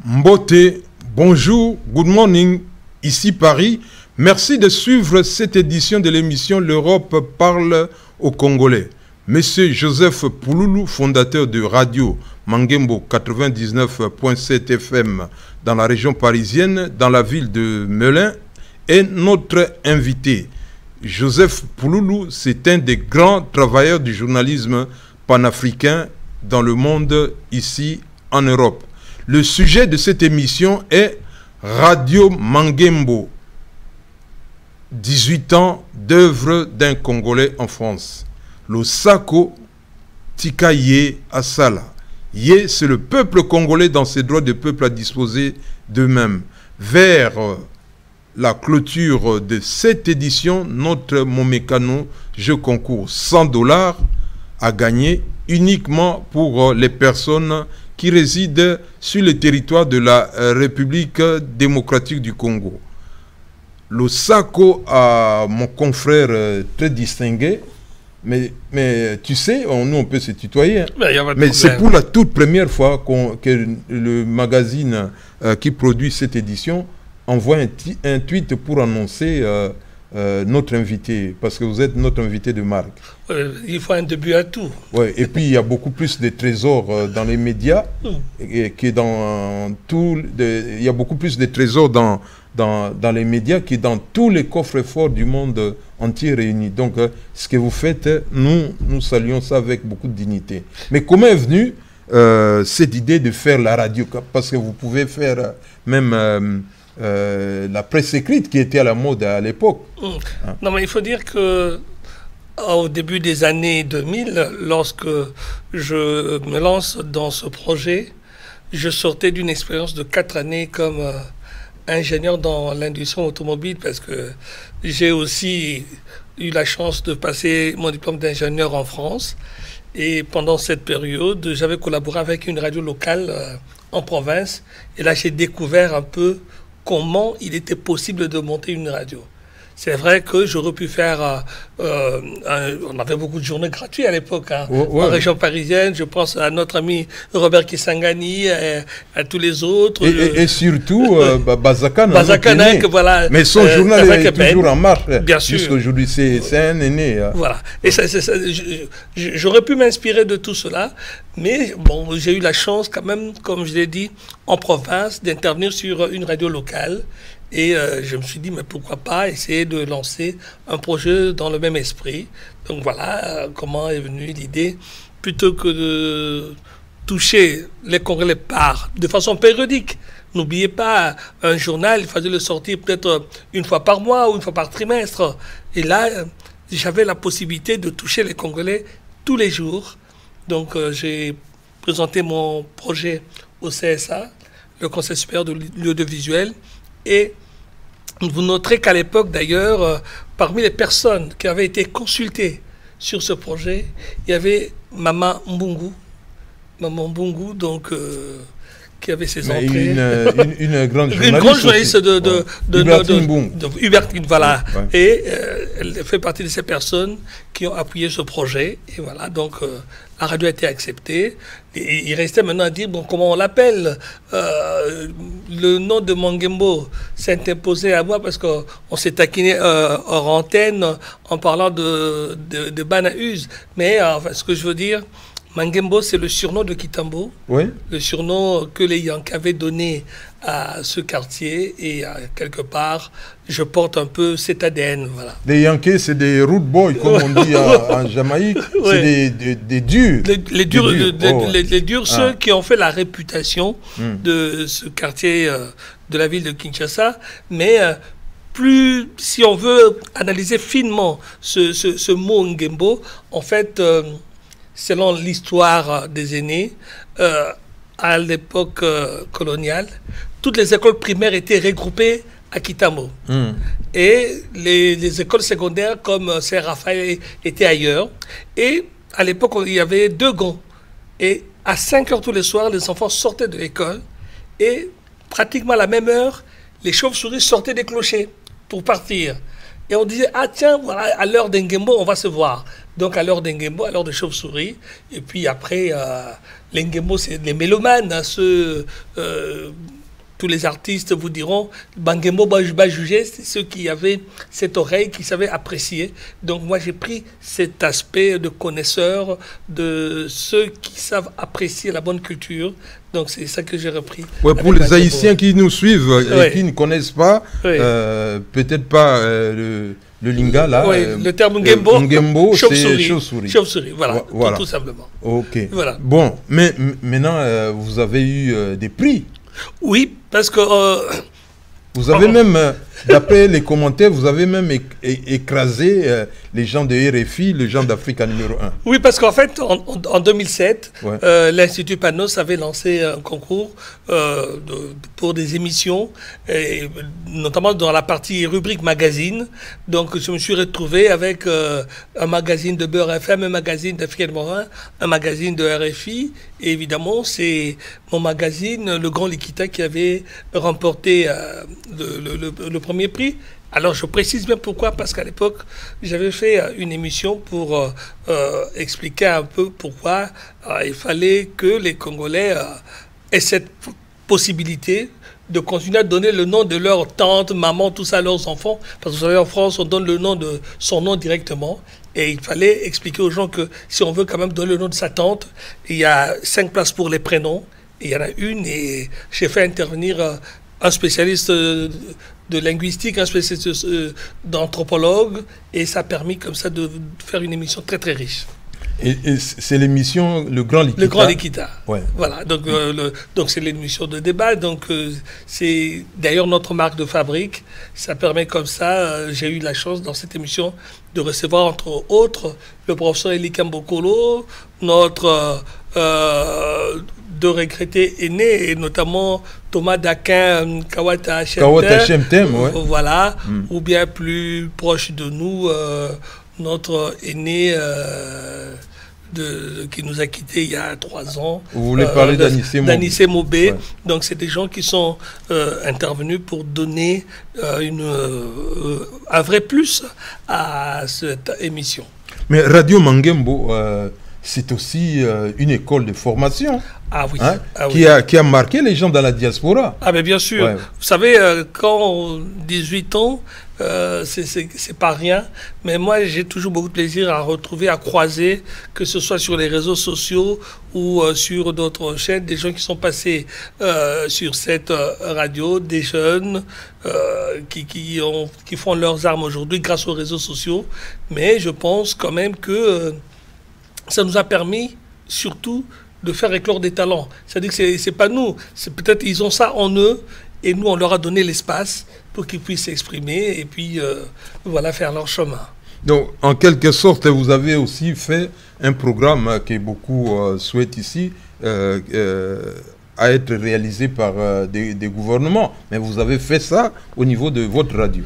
Mbote, bonjour, good morning, ici Paris. Merci de suivre cette édition de l'émission L'Europe parle aux Congolais. Monsieur Joseph Pouloulou, fondateur de Radio Mangembo 99.7 FM dans la région parisienne, dans la ville de Melun, est notre invité. Joseph Pouloulou, c'est un des grands travailleurs du journalisme panafricain dans le monde, ici en Europe. Le sujet de cette émission est Radio Mangembo, 18 ans d'œuvre d'un Congolais en France. Le Sako Tikaye Asala. Yé, c'est le peuple congolais dans ses droits de peuple à disposer d'eux-mêmes. Vers la clôture de cette édition, notre Momekano jeu concours $100 à gagner uniquement pour les personnes qui résident sur le territoire de la République démocratique du Congo. Le Sako à mon confrère très distingué, mais tu sais, nous on peut se tutoyer, hein. Mais c'est pour la toute première fois que le magazine qui produit cette édition envoie un tweet pour annoncer notre invité, parce que vous êtes notre invité de marque. Il faut un début à tout. Ouais, et puis il y a beaucoup plus de trésors dans les médias que dans il y a beaucoup plus de trésors dans les médias que dans tous les coffres forts du monde entier réunis. Donc ce que vous faites, nous saluons ça avec beaucoup de dignité. Mais comment est venue cette idée de faire la radio? Parce que vous pouvez faire même la presse écrite qui était à la mode à l'époque. Hein? Non, mais il faut dire que au début des années 2000, lorsque je me lance dans ce projet, je sortais d'une expérience de 4 années comme ingénieur dans l'industrie automobile, parce que j'ai aussi eu la chance de passer mon diplôme d'ingénieur en France. Et pendant cette période, j'avais collaboré avec une radio locale en province. Et là, j'ai découvert un peu comment il était possible de monter une radio. C'est vrai que j'aurais pu faire... on avait beaucoup de journées gratuites à l'époque, hein, en région parisienne. Je pense à notre ami Robert Kisangani, à tous les autres. Et surtout, Bazakana. Bazakana, voilà. Mais son journal est toujours en marche. Bien sûr. Jusqu'aujourd'hui, c'est un aîné. Voilà. Et j'aurais pu m'inspirer de tout cela. Mais bon, j'ai eu la chance quand même, comme je l'ai dit, en province, d'intervenir sur une radio locale. Et je me suis dit, mais pourquoi pas essayer de lancer un projet dans le même esprit. Donc voilà comment est venue l'idée. Plutôt que de toucher les Congolais de façon périodique. N'oubliez pas, un journal, il fallait le sortir peut-être une fois par mois ou une fois par trimestre. Et là, j'avais la possibilité de toucher les Congolais tous les jours. Donc j'ai présenté mon projet au CSA, le Conseil supérieur de l'audiovisuel. Et vous noterez qu'à l'époque, d'ailleurs, parmi les personnes qui avaient été consultées sur ce projet, il y avait Maman Mbungu. Maman Mbungu, donc, qui avait ses entrées. Une grande journaliste. Une grande journaliste de Hubertine, voilà. Ouais. Et elle fait partie de ces personnes qui ont appuyé ce projet. Et voilà, donc la radio a été acceptée. Et il restait maintenant à dire, bon, comment on l'appelle? Le nom de Mangembo s'est imposé à moi parce qu'on s'est taquiné hors antenne en parlant de Banaüs. Mais enfin, ce que je veux dire, Mangembo, c'est le surnom de Kitambo, oui. Le surnom que les Yankees avaient donné à ce quartier. Et quelque part, je porte un peu cet ADN. Voilà. Les Yankees, c'est des root boys, comme on dit en Jamaïque. C'est des durs. Les durs, ceux qui ont fait la réputation de ce quartier de la ville de Kinshasa. Mais plus, si on veut analyser finement ce mot Ngembo, en fait... selon l'histoire des aînés, à l'époque coloniale, toutes les écoles primaires étaient regroupées à Kitamo. Et les écoles secondaires comme Saint-Raphaël étaient ailleurs. Et à l'époque, il y avait 2 gonds. Et à 5 heures tous les soirs, les enfants sortaient de l'école. Et pratiquement à la même heure, les chauves-souris sortaient des clochers pour partir. Et on disait, ah tiens, voilà, à l'heure d'Ngembo, on va se voir. Donc à l'heure d'Ngembo, à l'heure de chauve-souris. Et puis après, les Ngembo, c'est les mélomanes, hein, ceux tous les artistes vous diront, Bangembo Bajugé, c'est ceux qui avaient cette oreille, qui savaient apprécier. Donc moi j'ai pris cet aspect de connaisseur, de ceux qui savent apprécier la bonne culture. Donc c'est ça que j'ai repris. Ouais, pour les Haïtiens qui nous suivent et qui ne connaissent pas, peut-être pas le lingala. Oui, le terme Ngembo, chauve-souris. Chauve-souris, voilà, tout simplement. Ok. Voilà. Bon, mais maintenant, vous avez eu des prix. Oui, parce que... vous avez même, d'après les commentaires, vous avez même écrasé les gens de RFI, les gens d'Afrique numéro 1. Oui, parce qu'en fait, en 2007, l'Institut Panos avait lancé un concours pour des émissions, et notamment dans la partie rubrique magazine. Donc, je me suis retrouvé avec un magazine de Beurre FM, un magazine d'Afrique numéro 1, un magazine de RFI. Et évidemment, c'est mon magazine, Le Grand Likita, qui avait remporté le premier prix. Alors, je précise bien pourquoi, parce qu'à l'époque, j'avais fait une émission pour expliquer un peu pourquoi il fallait que les Congolais aient cette possibilité de continuer à donner le nom de leur tante, maman, tout ça à leurs enfants. Parce que vous savez, en France, on donne le nom de son nom directement. Et il fallait expliquer aux gens que si on veut quand même donner le nom de sa tante, il y a 5 places pour les prénoms. Et il y en a une, et j'ai fait intervenir un spécialiste de linguistique, un spécialiste d'anthropologue, et ça a permis comme ça de faire une émission très très riche. Et c'est l'émission Le Grand Likita. Le Grand Likita. Ouais. Voilà. Donc c'est l'émission de débat. Donc c'est d'ailleurs notre marque de fabrique. Ça permet comme ça. J'ai eu la chance dans cette émission de recevoir entre autres le professeur Eli Kambokolo, notre deux regrettés aînés, et notamment Thomas Daquin Kawata Chemtem, voilà, ou bien plus proche de nous, notre aîné qui nous a quittés il y a 3 ans. Vous voulez parler d'Anissé Mobé. Donc c'est des gens qui sont intervenus pour donner un vrai plus à cette émission. Mais Radio Mangembo, c'est aussi une école de formation. Ah oui. Hein, qui a marqué les gens dans la diaspora. Ah mais bien sûr. Ouais. Vous savez, quand 18 ans, c'est pas rien. Mais moi, j'ai toujours beaucoup de plaisir à retrouver, à croiser, que ce soit sur les réseaux sociaux ou sur d'autres chaînes, des gens qui sont passés sur cette radio, des jeunes qui font leurs armes aujourd'hui grâce aux réseaux sociaux. Mais je pense quand même que ça nous a permis surtout de faire éclore des talents. C'est-à-dire que c'est pas nous, c'est peut-être ils ont ça en eux, et nous on leur a donné l'espace pour qu'ils puissent s'exprimer et puis voilà, faire leur chemin. Donc en quelque sorte vous avez aussi fait un programme que beaucoup souhaitent ici à être réalisé par des gouvernements, mais vous avez fait ça au niveau de votre radio.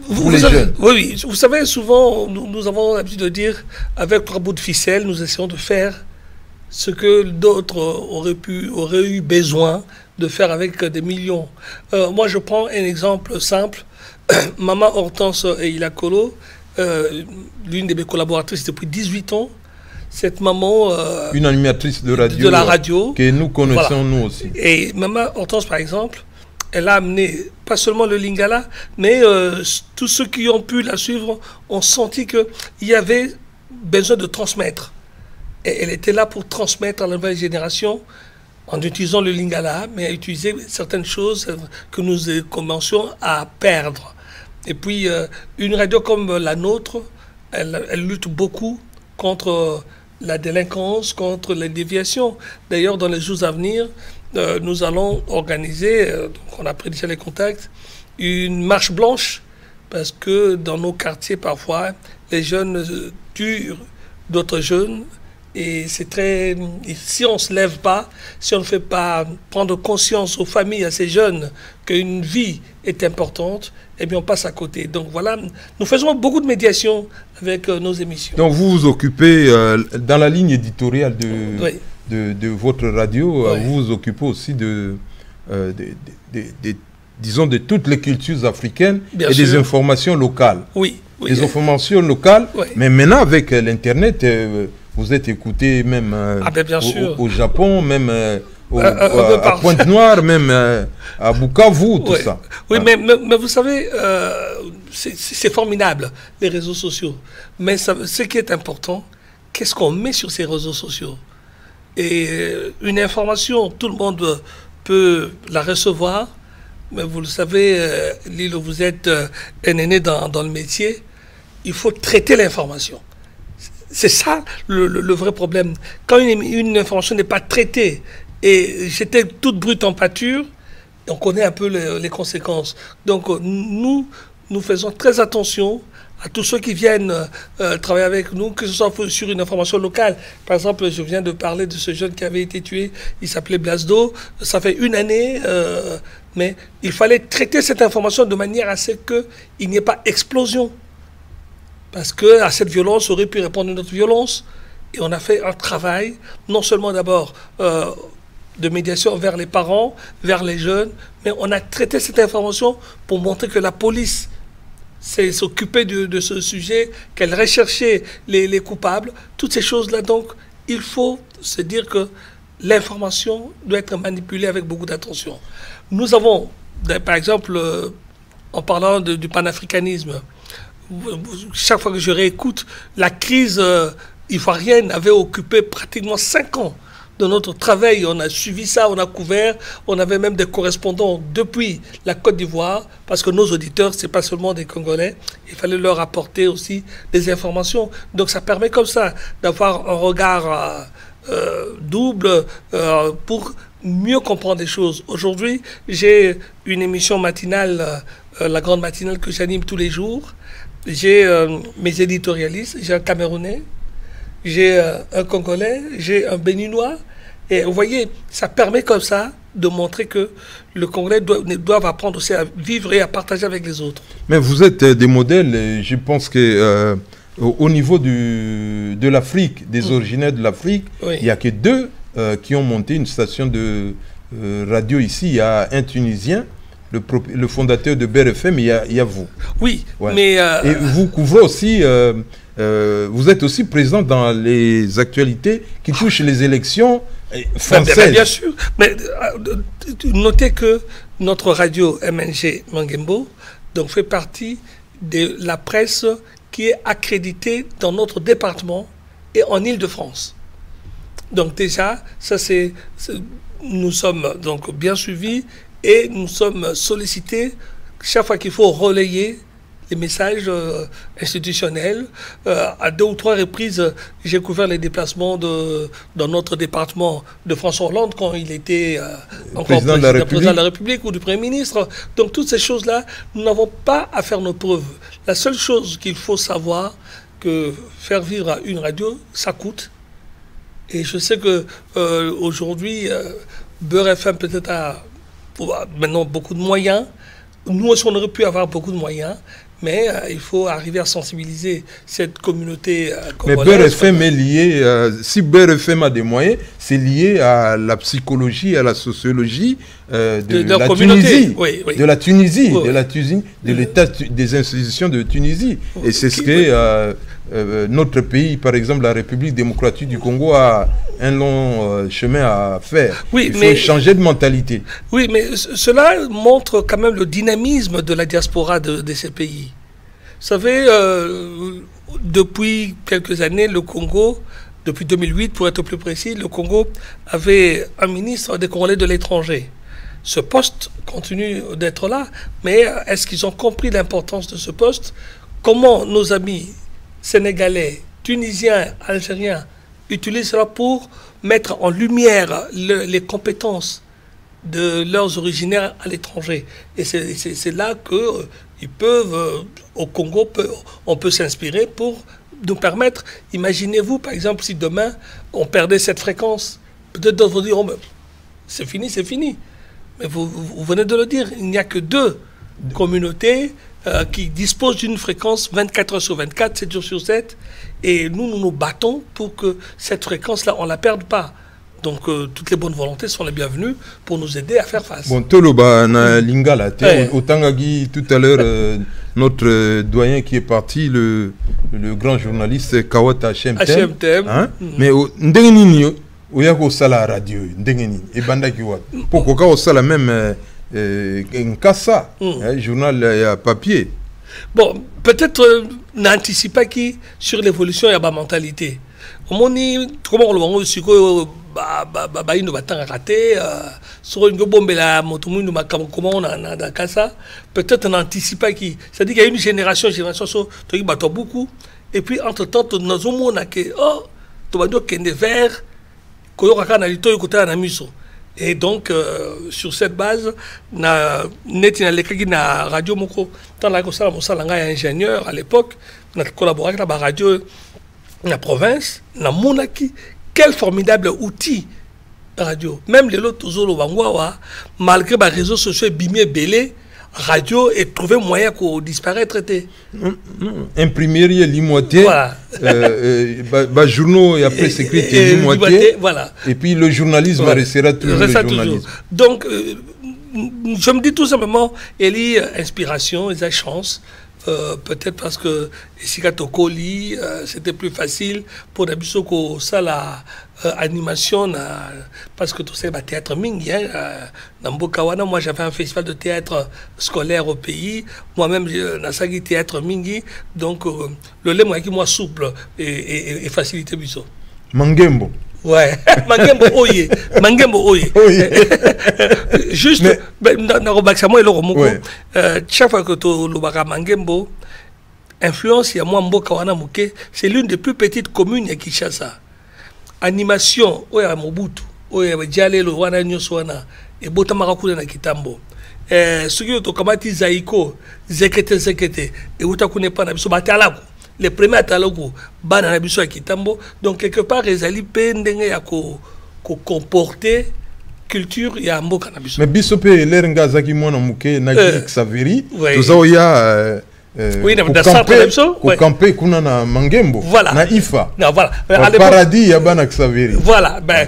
Oui, vous savez, souvent nous avons l'habitude de dire, avec 3 bouts de ficelle, nous essayons de faire ce que d'autres auraient eu besoin de faire avec des millions. Moi, je prends un exemple simple. Maman Hortense Eilakolo, l'une de mes collaboratrices depuis 18 ans, cette maman... une animatrice de la radio que nous connaissons, voilà, nous aussi. Et Maman Hortense, par exemple, elle a amené, pas seulement le lingala, mais tous ceux qui ont pu la suivre ont senti qu'il y avait besoin de transmettre. Et elle était là pour transmettre à la nouvelle génération en utilisant le lingala, mais à utiliser certaines choses que nous commencions à perdre. Et puis, une radio comme la nôtre, elle lutte beaucoup contre la délinquance, contre les déviations. D'ailleurs, dans les jours à venir, nous allons organiser, donc on a pris déjà les contacts, une marche blanche, parce que dans nos quartiers, parfois, les jeunes tuent d'autres jeunes. Et c'est très... Si on ne se lève pas, si on ne fait pas prendre conscience aux familles, à ces jeunes, qu'une vie est importante, eh bien on passe à côté. Donc voilà, nous faisons beaucoup de médiation avec nos émissions. Donc vous vous occupez, dans la ligne éditoriale de votre radio, oui, vous vous occupez aussi disons, de toutes les cultures africaines. Bien et sûr. Des informations locales. Oui. Des informations locales, oui. Mais maintenant avec l'Internet... vous êtes écouté même bien sûr. Au Japon, même à Pointe-Noire, même à Bukavu, tout ça. Oui, mais vous savez, c'est formidable, les réseaux sociaux. Mais ce qui est important, qu'est-ce qu'on met sur ces réseaux sociaux? Et une information, tout le monde peut la recevoir, mais vous le savez, Lilo, vous êtes un aîné dans le métier, il faut traiter l'information. C'est ça le vrai problème. Quand une information n'est pas traitée, et j'étais toute brute en pâture, on connaît un peu les conséquences. Donc nous faisons très attention à tous ceux qui viennent travailler avec nous, que ce soit sur une information locale. Par exemple, je viens de parler de ce jeune qui avait été tué, il s'appelait Blasdo, ça fait une année, mais il fallait traiter cette information de manière à ce qu'il n'y ait pas explosion. Parce qu'à cette violence aurait pu répondre une autre violence. Et on a fait un travail, non seulement d'abord de médiation vers les parents, vers les jeunes, mais on a traité cette information pour montrer que la police s'est occupée de ce sujet, qu'elle recherchait les coupables. Toutes ces choses-là, donc, il faut se dire que l'information doit être manipulée avec beaucoup d'attention. Nous avons, par exemple, en parlant du panafricanisme, chaque fois que je réécoute, la crise ivoirienne avait occupé pratiquement 5 ans de notre travail. On a suivi ça, on a couvert, on avait même des correspondants depuis la Côte d'Ivoire, parce que nos auditeurs, ce n'est pas seulement des Congolais, il fallait leur apporter aussi des informations. Donc ça permet comme ça d'avoir un regard double pour mieux comprendre les choses. Aujourd'hui, j'ai une émission matinale, la grande matinale que j'anime tous les jours. J'ai mes éditorialistes, j'ai un Camerounais, j'ai un Congolais, j'ai un Béninois. Et vous voyez, ça permet comme ça de montrer que le Congolais doit apprendre aussi à vivre et à partager avec les autres. Mais vous êtes des modèles, et je pense que au niveau de l'Afrique, des originaires de l'Afrique, il n'y a que 2 qui ont monté une station de radio ici. Il y a un Tunisien, le fondateur de BRFM, il y a vous. Oui, mais... Et vous couvrez aussi, vous êtes aussi présent dans les actualités qui touchent les élections françaises. Bien sûr, mais notez que notre radio MNG Mangembo donc, fait partie de la presse qui est accréditée dans notre département et en Île-de-France. Donc déjà, ça nous sommes donc bien suivis. Et nous sommes sollicités chaque fois qu'il faut relayer les messages institutionnels. À 2 ou 3 reprises, j'ai couvert les déplacements dans notre département de François Hollande quand il était encore président de la République ou du Premier ministre. Donc toutes ces choses-là, nous n'avons pas à faire nos preuves. La seule chose qu'il faut savoir, que faire vivre une radio, ça coûte. Et je sais que aujourd'hui, Beurre FM peut-être a maintenant beaucoup de moyens. Nous aussi, on aurait pu avoir beaucoup de moyens, mais il faut arriver à sensibiliser cette communauté congolaise. Mais Beurre FM est lié, si Beurre FM a des moyens, c'est lié à la psychologie, à la sociologie de la Tunisie, de la Tunisie, de l'État, des institutions de Tunisie. Et c'est ce que notre pays, par exemple la République démocratique du Congo, a un long chemin à faire. Il faut changer de mentalité. Oui, mais cela montre quand même le dynamisme de la diaspora de ces pays. Vous savez, depuis quelques années, le Congo, depuis 2008 pour être plus précis, le Congo avait un ministre des Congolais de l'étranger. Ce poste continue d'être là, mais est-ce qu'ils ont compris l'importance de ce poste? Comment nos amis sénégalais, tunisiens, algériens utilisent cela pour mettre en lumière les compétences de leurs originaires à l'étranger. Et c'est là qu'ils peuvent, au Congo, on peut s'inspirer pour nous permettre, imaginez-vous par exemple si demain on perdait cette fréquence, peut-être d'autres vont dire, oh, c'est fini, c'est fini. Mais vous venez de le dire, il n'y a que 2 communautés qui disposent d'une fréquence 24 heures sur 24, 7 jours sur 7, et nous nous battons pour que cette fréquence-là, on ne la perde pas. Donc toutes les bonnes volontés sont les bienvenues pour nous aider à faire face. Bon, Toloba, na Lingala, au Tangagi, tout à l'heure, notre doyen qui est parti, le grand journaliste Kawata HMTM. HMTM. Hein? Mais oya ko sala radio ndengeni e banda ki wat poko ka o sala même en kassa journal ya papier. Bon, peut-être n'anticipe qui sur l'évolution de la mentalité. Comment on le voit aussi que il ne va pas rater sur une bombe la moto comment on a dans casa. Peut-être n'anticipe qui. C'est-à-dire qu'il y a une génération sur qui battent beaucoup. Et puis entre temps nous on a que tu vas dire qu'il y a des verts qu'on a na lito côté na miso. Et donc, sur cette base, na radio moko, dans la ingénieur à l'époque, on a collaboré avec la radio dans la province, na monaki, quel formidable outil radio. Même les autres malgré les réseaux sociaux bimé belé, radio et trouver moyen qu'on disparaître. Imprimerie limoitié, voilà. Journaux et après écrite limoitié, voilà. Et puis le journalisme restera toujours le journalisme. Donc, je me dis tout simplement, il y a inspiration, il y a chance. Peut-être parce que ici Katokoli, c'était plus facile pour Nabisoko ça la animation parce que tout ça le théâtre mingi Nambokawana. Moi j'avais un festival de théâtre scolaire au pays, moi-même Nasagi théâtre mingi, donc le lait moi qui moi souple et facilité biso. Mangembo. Ouais, Mangembo oye, Mangembo oye. Juste, chaque fois que tu le Mangembo, influence, il y a moi Mboka wana muke, c'est l'une des plus petites communes à Kinshasa. Animation, oya Mobutu, oya Djale le wana nyoso wana, et Botamara kule na Kitambo. Ce qui est au Kamati Zaiko, Zekete, et Utakune pa na biso batalaku. Les premiers atalogu bana na biso ya Kitambo, donc quelque part les ali pendenge ya ko comporter culture ya mboka na biso. Mais biso pe l'ernga zaki mona muke na Xaveri, tozo ya oui, dans centre na biso, ko camper kuna na Mangembo, voilà. Na Ifa. Non, voilà. Au paradis ya bana Xaveri. Voilà, ben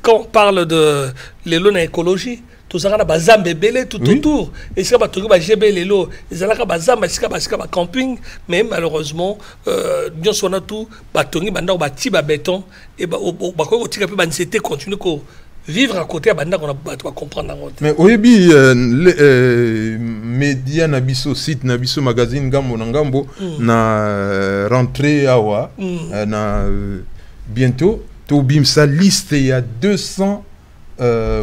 quand on parle de l'élo na écologie, tout ça na bazambe belé tout autour, et ça va tout ba gebe l'élo, et ça la bazamba ba camping, mais malheureusement bien sona tout ba tongi banda ba ti ba béton et ba ko tika pe ba nsete continuer ko vivre à côté à banda qu'on va comprendre. Mais oyebi média na biso site na biso magazine Ngambo na Ngambo na rentrée awa na bientôt to bim sa liste il y a 200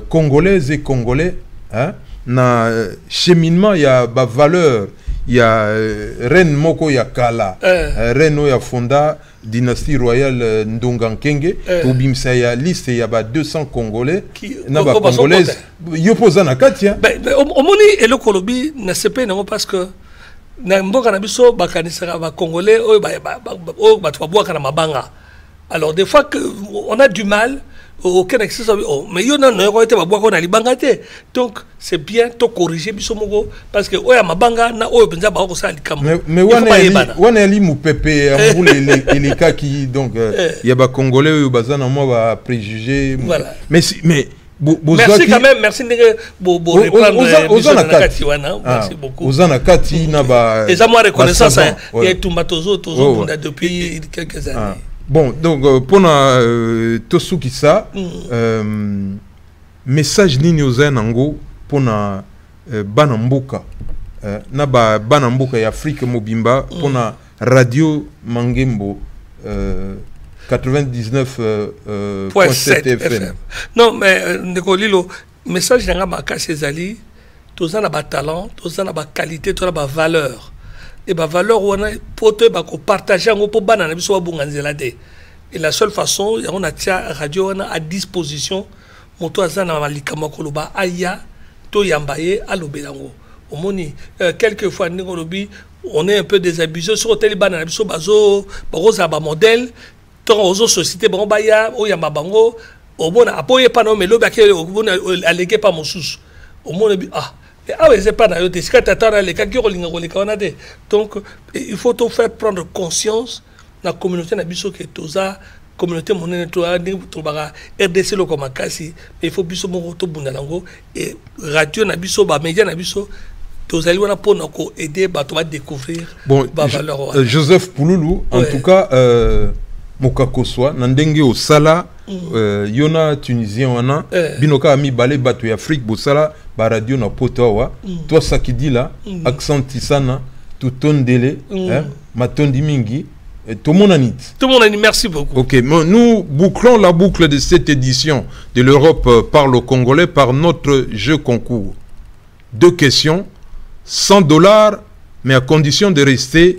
Congolaises et Congolais, hein, na cheminement il y a ba valeur, il y a Reine Moko ya Kala, Reine ya Fonda dynastie royale Ndongankenge, to bim sa ya liste il y a ba 200 Congolais na ba Congolaises yo poza na katia. Ben omoni elo kolobi na sepe na parce que na mboka na biso ba kanisera ba Congolais o ba to boaka na mabanga. Alors des fois que on a du mal aucun accès mais yo na no été ba boako na libanga te, donc c'est bien to corriger biso moko parce que oya mabanga na oyo penza ba ko sa likambo. Mais wana ali mupepe ambule les cas qui donc il y a ba Congolais yo bazana moi ba préjugés. Voilà. Mais merci quand même, merci de reprendre. Merci beaucoup. Ozana Kati na ba. Et ça moi reconnaissance il y a Tumbatozo depuis quelques années. Bon, donc pour Tosukisa, message nini oza nango pour na banamboka na banamboka ya Afrique mobimba pour na radio Mangembo 99.7 FM. Non, mais Nicolilo, message nanga makasi ezali, tozana ba talent, tozana ba qualité, tozana ba valeur. Et ba valeur on a pote ba ko partager ngo po bana na biso ba bunganzela te. Et la seule façon on a tia radio on a à disposition moto azana malikama koloba aya to yambaye alobelango. Omoni quelquefois ngolobi on est un peu désabusé sur hôtel bana na biso bazo baroza ba modèle ton ozo société bon baya o yamba bango obona apoye pa no melobi akele obona alege pa mosusu. Omoni bi ah oui, c'est pas dans le donc il faut tout faire prendre conscience de la communauté nabiso que toza communauté monene to RDC lo comme kasi il faut biso mo to bundalango et radio nabiso ba média nabiso toza liwana pour nako aider ba to va découvrir bon valeur. Joseph Pouloulou en tout cas Mokakoswa, Nandenge au Sala, Yona Tunisien wana, Binoka ami balé bato Afrique, Bosala, Baradio na Potawa, toi ça qui dit là, accent Tisana, tout ton délai, Matondi Mingi, tout mon anit. Tout le monde a dit merci beaucoup. Ok, nous bouclons la boucle de cette édition de l'Europe parle aux Congolais par notre jeu concours. 2 questions, $100, mais à condition de rester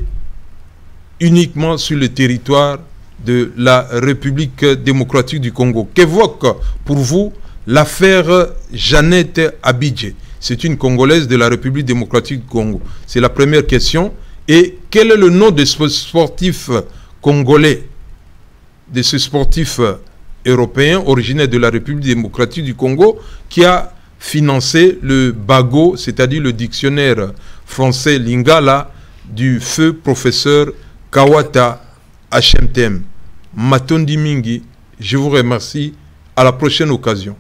uniquement sur le territoire de la République démocratique du Congo. Qu'évoque pour vous l'affaire Jeannette Abidje? C'est une Congolaise de la République démocratique du Congo. C'est la première question. Et quel est le nom de ce sportif congolais, de ce sportif européen originaire de la République démocratique du Congo qui a financé le BAGO, c'est-à-dire le dictionnaire français Lingala du feu professeur Kawata HMTM. Matondi Mingi, je vous remercie. À la prochaine occasion.